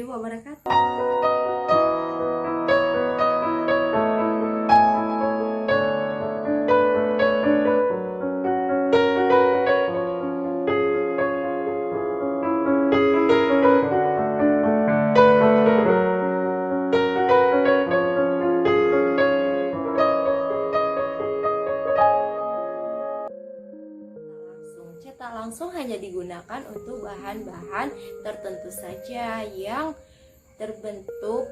warahmatullahi wabarakatuh. Cetak langsung hanya digunakan untuk bahan-bahan tertentu saja yang terbentuk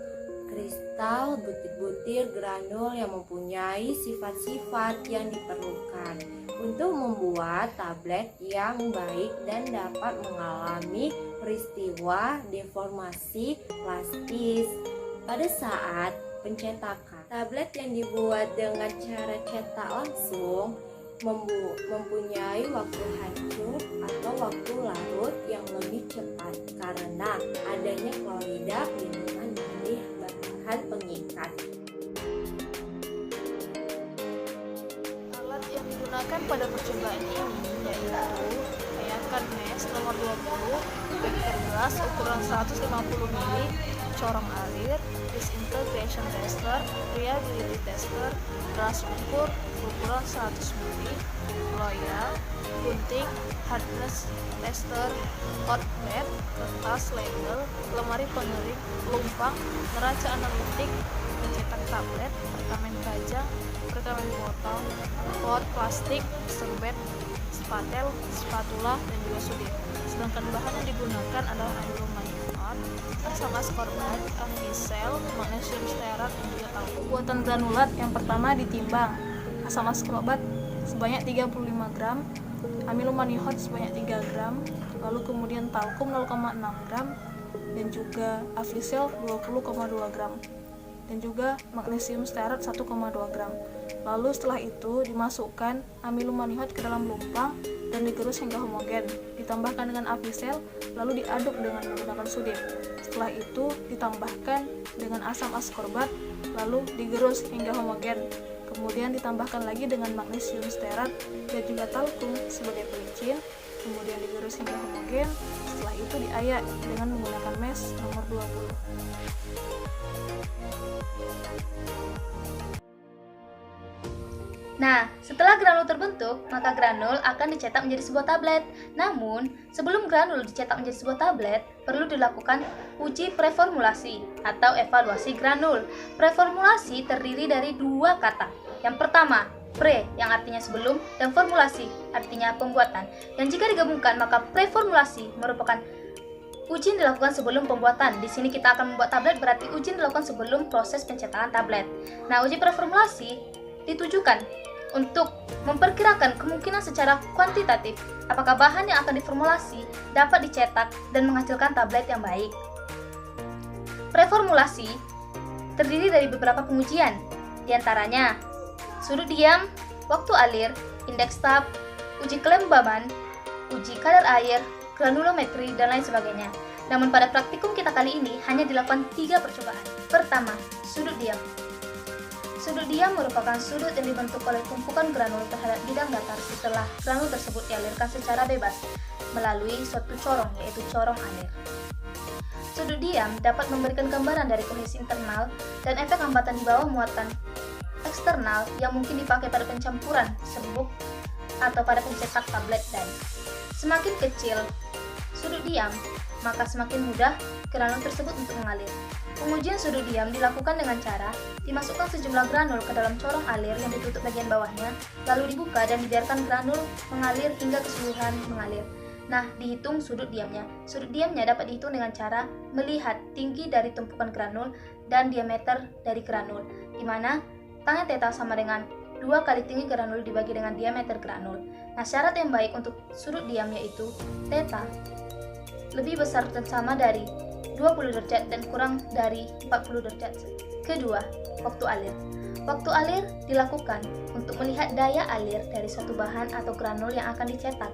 kristal, butir-butir, granul yang mempunyai sifat-sifat yang diperlukan untuk membuat tablet yang baik dan dapat mengalami peristiwa deformasi plastis pada saat pencetakan. Tablet yang dibuat dengan cara cetak langsung mempunyai waktu hancur atau waktu larut yang lebih cepat karena adanya klorida pelindungan dari bahan pengikat. Alat yang digunakan pada percobaan ini yaitu kayakan mes nomor 20, beker gelas ukuran 150 ml, corong alir, disintegration tester, reliability tester, gelas ukur ukuran 100 ml, loyal, gunting, hardness tester, hot pad, kertas label, lemari pengering, lumpang, neraca analitik, pencetak tablet, perkamen kajang, perkamen botol, pot plastik, serbet, spatel, spatula, dan juga sudir. Sedangkan bahan yang digunakan adalah aluminium, asam askorbat, avisel, magnesium stearat, dan juga talkum. Buatan granulat yang pertama ditimbang. Asam askorbat sebanyak 35 gram, amino manihot sebanyak 3 gram, lalu kemudian talkum 0,6 gram, dan juga avisel 20,2 gram, dan juga magnesium stearat 1,2 gram. Lalu setelah itu dimasukkan amino manihot ke dalam lumpang dan digerus hingga homogen, ditambahkan dengan avisel, lalu diaduk dengan menggunakan sudir. Setelah itu ditambahkan dengan asam askorbat, lalu digerus hingga homogen. Kemudian ditambahkan lagi dengan magnesium stearat dan juga talkum sebagai pelicin, kemudian digerus hingga homogen. Setelah itu diayak dengan menggunakan mes nomor 20. Nah, setelah granul terbentuk, maka granul akan dicetak menjadi sebuah tablet. Namun, sebelum granul dicetak menjadi sebuah tablet, perlu dilakukan uji preformulasi atau evaluasi granul. Preformulasi terdiri dari dua kata. Yang pertama, pre yang artinya sebelum dan formulasi artinya pembuatan. Dan jika digabungkan, maka preformulasi merupakan uji yang dilakukan sebelum pembuatan. Di sini kita akan membuat tablet, berarti uji yang dilakukan sebelum proses pencetakan tablet. Nah, uji preformulasi ditujukan untuk memperkirakan kemungkinan secara kuantitatif apakah bahan yang akan diformulasi dapat dicetak dan menghasilkan tablet yang baik. Preformulasi terdiri dari beberapa pengujian, diantaranya sudut diam, waktu alir, indeks tab, uji kelembaban, uji kadar air, granulometri, dan lain sebagainya. Namun pada praktikum kita kali ini hanya dilakukan 3 percobaan. Pertama, sudut diam. Sudut diam merupakan sudut yang dibentuk oleh tumpukan granul terhadap bidang datar setelah granul tersebut dialirkan secara bebas melalui suatu corong, yaitu corong alir. Sudut diam dapat memberikan gambaran dari kohesi internal dan efek hambatan di bawah muatan eksternal yang mungkin dipakai pada pencampuran serbuk atau pada pencetak tablet dan semakin kecil sudut diam, maka semakin mudah granul tersebut untuk mengalir. Pengujian sudut diam dilakukan dengan cara dimasukkan sejumlah granul ke dalam corong alir yang ditutup bagian bawahnya, lalu dibuka dan dibiarkan granul mengalir hingga keseluruhan mengalir. Nah, dihitung sudut diamnya. Sudut diamnya dapat dihitung dengan cara melihat tinggi dari tumpukan granul dan diameter dari granul, di mana tangen theta sama dengan 2 kali tinggi granul dibagi dengan diameter granul. Nah, syarat yang baik untuk sudut diam yaitu theta lebih besar dan sama dari 20 derajat dan kurang dari 40 derajat. Kedua, waktu alir. Waktu alir dilakukan untuk melihat daya alir dari suatu bahan atau granul yang akan dicetak.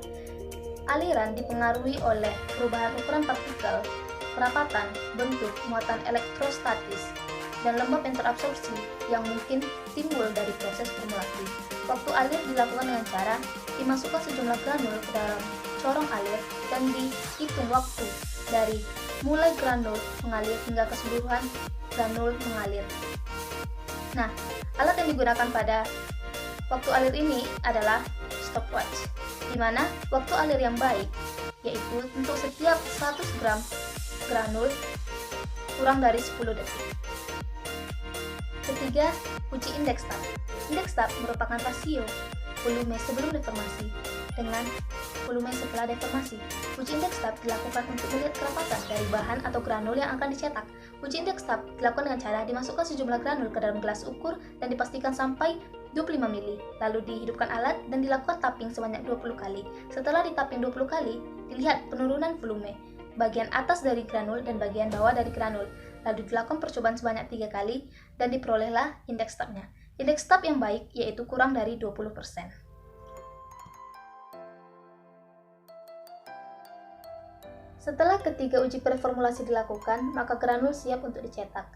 Aliran dipengaruhi oleh perubahan ukuran partikel, kerapatan, bentuk, muatan elektrostatis, dan lembab yang terabsorpsi yang mungkin timbul dari proses formulasi. Waktu alir dilakukan dengan cara dimasukkan sejumlah granul ke dalam corong alir dan dihitung waktu dari mulai granul mengalir hingga keseluruhan granul mengalir. Nah, alat yang digunakan pada waktu alir ini adalah stopwatch, di mana waktu alir yang baik yaitu untuk setiap 100 gram granul kurang dari 10 detik. Ketiga, uji indeks tab. Indeks tab merupakan rasio volume sebelum deformasi dengan volume setelah deformasi. Uji indeks tab dilakukan untuk melihat kerapatan dari bahan atau granul yang akan dicetak. Uji indeks tab dilakukan dengan cara dimasukkan sejumlah granul ke dalam gelas ukur dan dipastikan sampai 25 mili. Lalu dihidupkan alat dan dilakukan tapping sebanyak 20 kali. Setelah ditapping 20 kali, dilihat penurunan volume bagian atas dari granul dan bagian bawah dari granul. Lalu dilakukan percobaan sebanyak 3 kali dan diperolehlah indeks tabnya. Indeks tab yang baik yaitu kurang dari 20%. Setelah ketiga uji preformulasi dilakukan, maka granul siap untuk dicetak.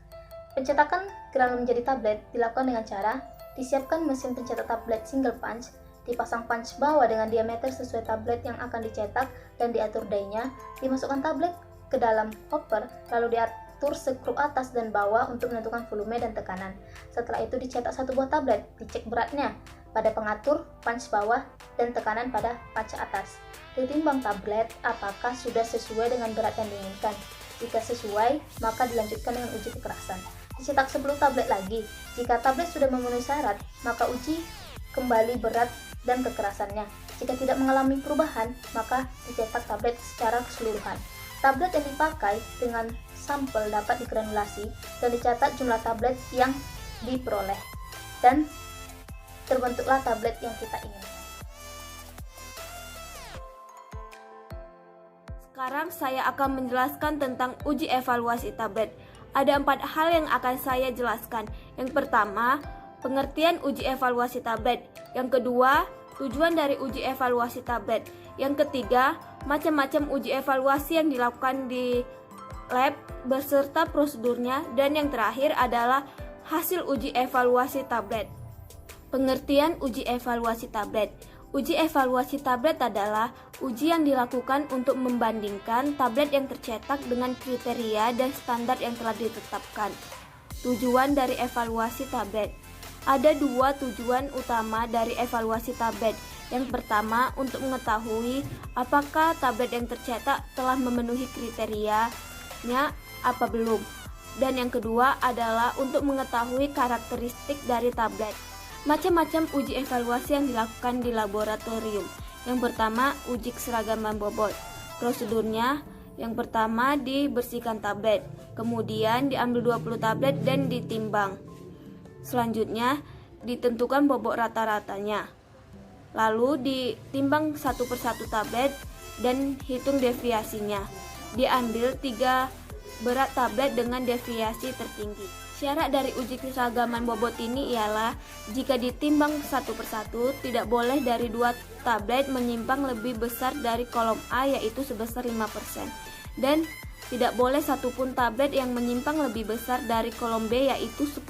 Pencetakan granul menjadi tablet dilakukan dengan cara disiapkan mesin pencetak tablet single punch, dipasang punch bawah dengan diameter sesuai tablet yang akan dicetak dan diatur die-nya, dimasukkan tablet ke dalam hopper, lalu diatur skru atas dan bawah untuk menentukan volume dan tekanan. Setelah itu dicetak satu buah tablet, dicek beratnya pada pengatur punch bawah dan tekanan pada punch atas. Ditimbang tablet apakah sudah sesuai dengan berat yang diinginkan. Jika sesuai, maka dilanjutkan dengan uji kekerasan. Dicetak 10 tablet lagi. Jika tablet sudah memenuhi syarat, maka uji kembali berat dan kekerasannya. Jika tidak mengalami perubahan, maka dicetak tablet secara keseluruhan. Tablet yang dipakai dengan sampel dapat digranulasi dan dicatat jumlah tablet yang diperoleh. Dan terbentuklah tablet yang kita inginkan. Sekarang saya akan menjelaskan tentang uji evaluasi tablet. Ada 4 hal yang akan saya jelaskan. Yang pertama, pengertian uji evaluasi tablet. Yang kedua, tujuan dari uji evaluasi tablet. Yang ketiga, macam-macam uji evaluasi yang dilakukan di lab beserta prosedurnya. Dan yang terakhir adalah hasil uji evaluasi tablet. Pengertian uji evaluasi tablet. Uji evaluasi tablet adalah uji yang dilakukan untuk membandingkan tablet yang tercetak dengan kriteria dan standar yang telah ditetapkan. Tujuan dari evaluasi tablet. Ada 2 tujuan utama dari evaluasi tablet. Yang pertama, untuk mengetahui apakah tablet yang tercetak telah memenuhi kriterianya apa belum. Dan yang kedua adalah untuk mengetahui karakteristik dari tablet. Macam-macam uji evaluasi yang dilakukan di laboratorium. Yang pertama, uji keseragaman bobot. Prosedurnya, yang pertama dibersihkan tablet, kemudian diambil 20 tablet dan ditimbang. Selanjutnya, ditentukan bobot rata-ratanya. Lalu ditimbang satu persatu tablet dan hitung deviasinya. Diambil 3 berat tablet dengan deviasi tertinggi. Syarat dari uji keseragaman bobot ini ialah jika ditimbang satu persatu, tidak boleh dari 2 tablet menyimpang lebih besar dari kolom A yaitu sebesar 5%. Dan tidak boleh satupun tablet yang menyimpang lebih besar dari kolom B yaitu 10%.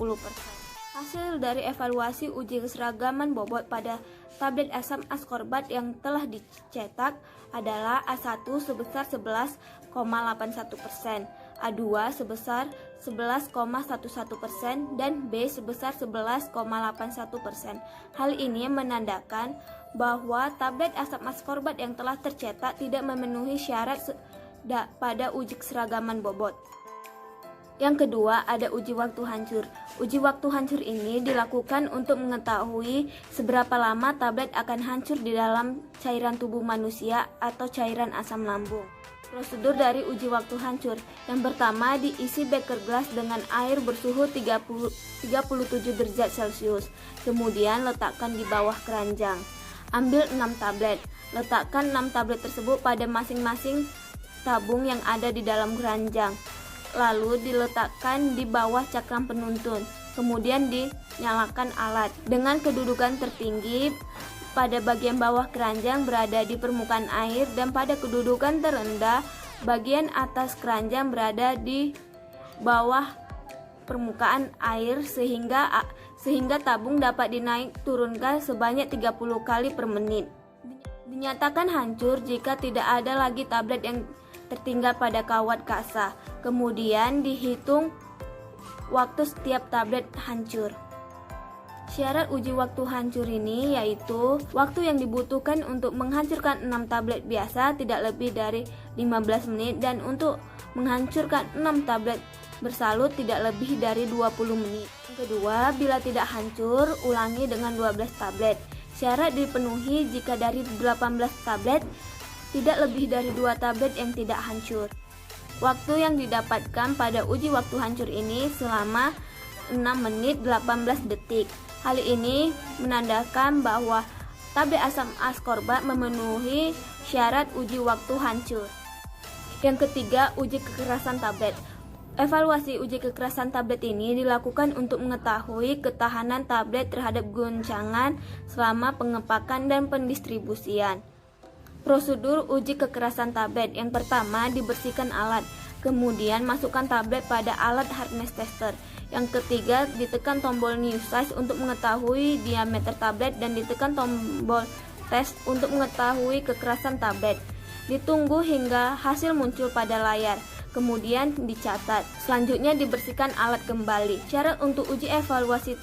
Hasil dari evaluasi uji keseragaman bobot pada tablet asam askorbat yang telah dicetak adalah A1 sebesar 11,81%, A2 sebesar 11,11% dan B sebesar 11,81%. Hal ini menandakan bahwa tablet asam askorbat yang telah tercetak tidak memenuhi syarat pada uji keseragaman bobot. Yang kedua, ada uji waktu hancur. Uji waktu hancur ini dilakukan untuk mengetahui seberapa lama tablet akan hancur di dalam cairan tubuh manusia atau cairan asam lambung. Prosedur dari uji waktu hancur. Yang pertama, diisi beker gelas dengan air bersuhu 37 derajat Celcius. Kemudian letakkan di bawah keranjang. Ambil 6 tablet. Letakkan 6 tablet tersebut pada masing-masing tabung yang ada di dalam keranjang. Lalu diletakkan di bawah cakram penuntun. Kemudian dinyalakan alat. Dengan kedudukan tertinggi, pada bagian bawah keranjang berada di permukaan air dan pada kedudukan terendah bagian atas keranjang berada di bawah permukaan air sehingga tabung dapat dinaik turunkan sebanyak 30 kali per menit. Dinyatakan hancur jika tidak ada lagi tablet yang tertinggal pada kawat kasa. Kemudian dihitung waktu setiap tablet hancur. Syarat uji waktu hancur ini yaitu waktu yang dibutuhkan untuk menghancurkan 6 tablet biasa tidak lebih dari 15 menit dan untuk menghancurkan 6 tablet bersalut tidak lebih dari 20 menit. Yang kedua, bila tidak hancur, ulangi dengan 12 tablet. Syarat dipenuhi jika dari 18 tablet tidak lebih dari 2 tablet yang tidak hancur. Waktu yang didapatkan pada uji waktu hancur ini selama 6 menit 18 detik. Hal ini menandakan bahwa tablet asam askorbat memenuhi syarat uji waktu hancur. Yang ketiga, uji kekerasan tablet. Evaluasi uji kekerasan tablet ini dilakukan untuk mengetahui ketahanan tablet terhadap goncangan selama pengepakan dan pendistribusian. Prosedur uji kekerasan tablet. Yang pertama, dibersihkan alat. Kemudian masukkan tablet pada alat hardness tester. Yang ketiga, ditekan tombol new size untuk mengetahui diameter tablet dan ditekan tombol test untuk mengetahui kekerasan tablet. Ditunggu hingga hasil muncul pada layar, kemudian dicatat. Selanjutnya dibersihkan alat kembali. Syarat untuk uji evaluasi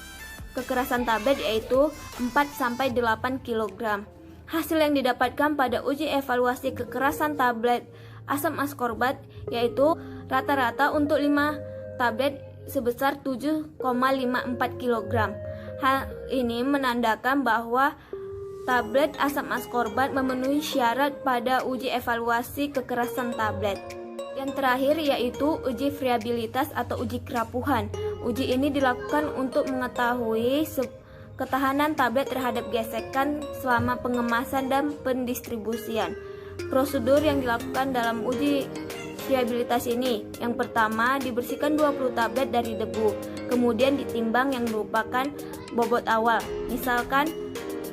kekerasan tablet yaitu 4-8 kg. Hasil yang didapatkan pada uji evaluasi kekerasan tablet asam askorbat yaitu rata-rata untuk 5 tablet sebesar 7,54 kg. Hal ini menandakan bahwa tablet asam askorbat memenuhi syarat pada uji evaluasi kekerasan tablet. Yang terakhir yaitu uji friabilitas atau uji kerapuhan. Uji ini dilakukan untuk mengetahui ketahanan tablet terhadap gesekan selama pengemasan dan pendistribusian. Prosedur yang dilakukan dalam uji friabilitas ini, yang pertama dibersihkan 20 tablet dari debu, kemudian ditimbang yang merupakan bobot awal, misalkan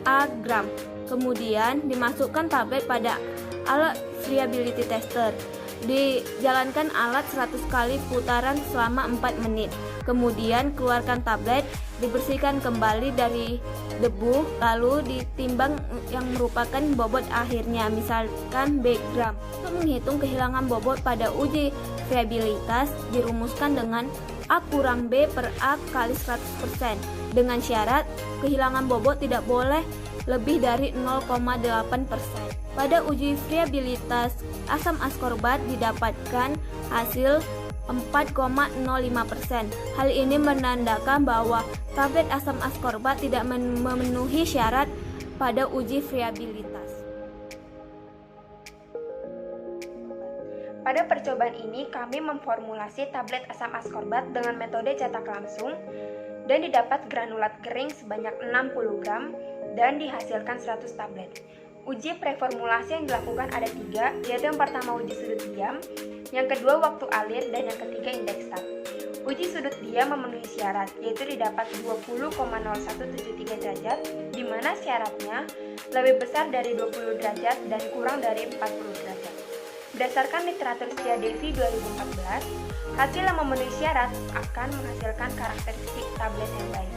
A gram. Kemudian dimasukkan tablet pada alat friability tester. Dijalankan alat 100 kali putaran selama 4 menit. Kemudian keluarkan tablet, dibersihkan kembali dari debu, lalu ditimbang yang merupakan bobot akhirnya, misalkan B gram. Untuk menghitung kehilangan bobot pada uji friabilitas dirumuskan dengan A kurang B per A kali 100%, dengan syarat kehilangan bobot tidak boleh lebih dari 0,8%. Pada uji friabilitas asam askorbat didapatkan hasil 4,05%. Hal ini menandakan bahwa tablet asam askorbat tidak memenuhi syarat pada uji friabilitas. Pada percobaan ini kami memformulasi tablet asam askorbat dengan metode cetak langsung dan didapat granulat kering sebanyak 60 gram dan dihasilkan 100 tablet. Uji preformulasi yang dilakukan ada 3, yaitu yang pertama uji sudut diam, yang kedua waktu alir, dan yang ketiga indeks tab. Uji sudut diam memenuhi syarat, yaitu didapat 20,0173 derajat, di mana syaratnya lebih besar dari 20 derajat dan kurang dari 40 derajat. Berdasarkan literatur Setia Devi 2014, hasil yang memenuhi syarat akan menghasilkan karakteristik tablet yang baik.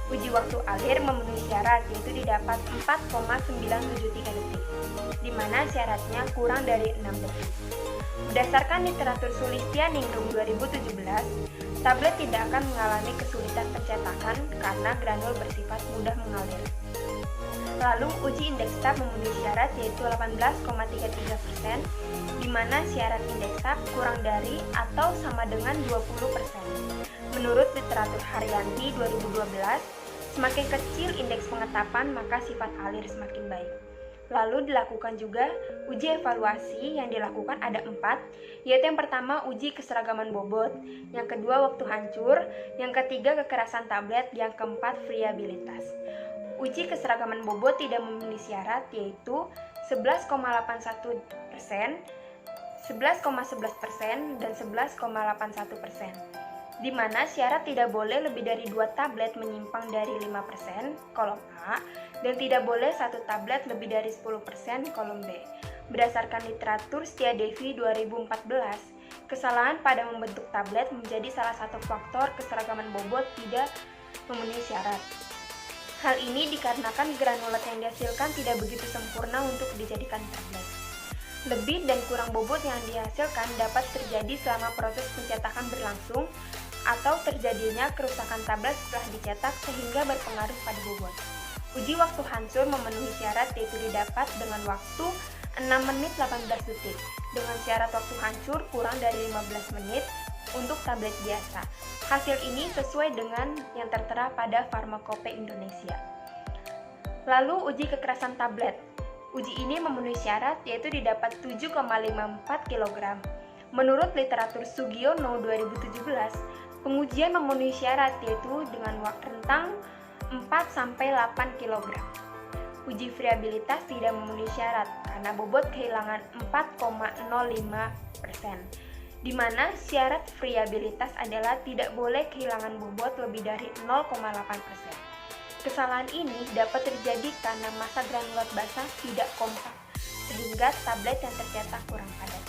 Uji waktu alir memenuhi syarat, yaitu didapat 4,973 detik, di mana syaratnya kurang dari 6 detik. Berdasarkan literatur Sulistya Ningrum 2017, tablet tidak akan mengalami kesulitan pencetakan karena granul bersifat mudah mengalir. Lalu uji indeks tab memenuhi syarat yaitu 18,33%, di mana syarat indeks tab kurang dari atau sama dengan 20%. Menurut literatur Haryanti 2012, semakin kecil indeks pengetapan maka sifat alir semakin baik. Lalu dilakukan juga uji evaluasi yang dilakukan ada 4, yaitu yang pertama uji keseragaman bobot, yang kedua waktu hancur, yang ketiga kekerasan tablet, yang keempat friabilitas. Uji keseragaman bobot tidak memenuhi syarat yaitu 11,81%, 11,11% dan 11,81%. Di mana syarat tidak boleh lebih dari 2 tablet menyimpang dari 5% kolom A dan tidak boleh 1 tablet lebih dari 10% kolom B. Berdasarkan literatur Setia Devi 2014, kesalahan pada membentuk tablet menjadi salah satu faktor keseragaman bobot tidak memenuhi syarat. Hal ini dikarenakan granulat yang dihasilkan tidak begitu sempurna untuk dijadikan tablet. Lebih dan kurang bobot yang dihasilkan dapat terjadi selama proses pencetakan berlangsung atau terjadinya kerusakan tablet setelah dicetak sehingga berpengaruh pada bobot. Uji waktu hancur memenuhi syarat yaitu didapat dengan waktu 6 menit 18 detik dengan syarat waktu hancur kurang dari 15 menit untuk tablet biasa. Hasil ini sesuai dengan yang tertera pada Farmakope Indonesia. Lalu uji kekerasan tablet. Uji ini memenuhi syarat yaitu didapat 7,54 kg. Menurut literatur Sugiono 2017, pengujian memenuhi syarat yaitu dengan rentang 4-8 kg. Uji variabilitas tidak memenuhi syarat karena bobot kehilangan 4,05%, di mana syarat variabilitas adalah tidak boleh kehilangan bobot lebih dari 0,8%. Kesalahan ini dapat terjadi karena massa granulat basah tidak kompak, sehingga tablet yang tercetak kurang padat.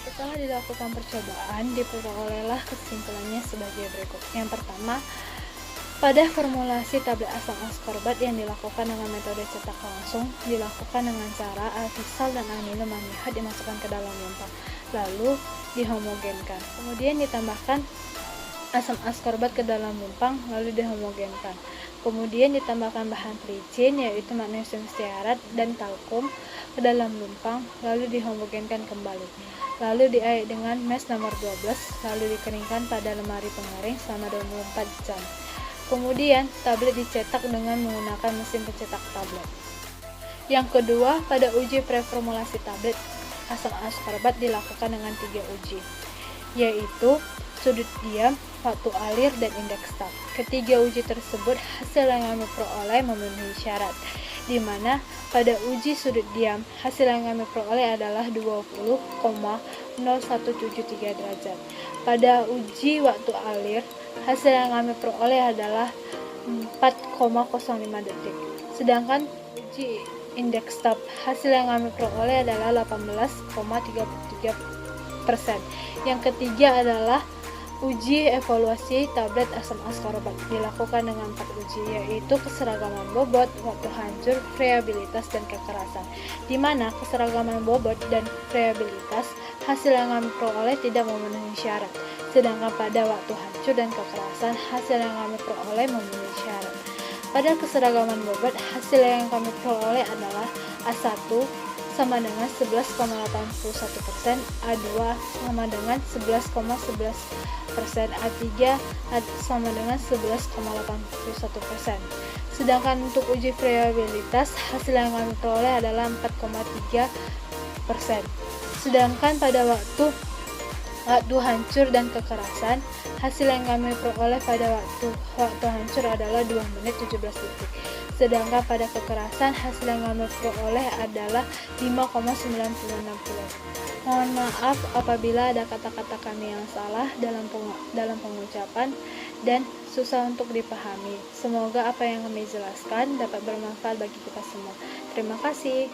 Setelah dilakukan percobaan, diperolehlah kesimpulannya sebagai berikut. Yang pertama, pada formulasi tablet asam ascorbat yang dilakukan dengan metode cetak langsung, dilakukan dengan cara alkisal dan anilomanihat dimasukkan ke dalam lempak, lalu dihomogenkan. Kemudian ditambahkan asam ascorbat ke dalam lumpang, lalu dihomogenkan. Kemudian ditambahkan bahan pelicin yaitu magnesium stearat dan talkum ke dalam lumpang, lalu dihomogenkan kembali. Lalu diair dengan mes nomor 12, lalu dikeringkan pada lemari pengering selama 24 jam. Kemudian tablet dicetak dengan menggunakan mesin pencetak tablet. Yang kedua, pada uji preformulasi tablet asam ascorbat dilakukan dengan 3 uji, yaitu sudut diam, waktu alir, dan indeks tab. Ketiga uji tersebut hasil yang kami peroleh memenuhi syarat, di mana pada uji sudut diam hasil yang kami peroleh adalah 20,0173 derajat. Pada uji waktu alir hasil yang kami peroleh adalah 4,05 detik. Sedangkan uji indeks tab hasil yang kami peroleh adalah 18,33%. Yang ketiga adalah uji evaluasi tablet asam ascorbat dilakukan dengan 4 uji, yaitu keseragaman bobot, waktu hancur, variabilitas, dan kekerasan. Di mana keseragaman bobot dan variabilitas hasil yang kami peroleh tidak memenuhi syarat, sedangkan pada waktu hancur dan kekerasan hasil yang kami peroleh memenuhi syarat. Pada keseragaman bobot hasil yang kami peroleh adalah A1 sama dengan 11,81%, A2 sama dengan 11,11%, A3 sama dengan 11,81%. Sedangkan untuk uji variabilitas hasil yang kami peroleh adalah 4,3%. Sedangkan pada waktu hancur dan kekerasan hasil yang kami peroleh pada waktu hancur adalah 2 menit 17 detik. Sedangkan pada kekerasan hasil yang kami peroleh adalah 5,960. Mohon maaf apabila ada kata-kata kami yang salah dalam pengucapan dan susah untuk dipahami. Semoga apa yang kami jelaskan dapat bermanfaat bagi kita semua. Terima kasih.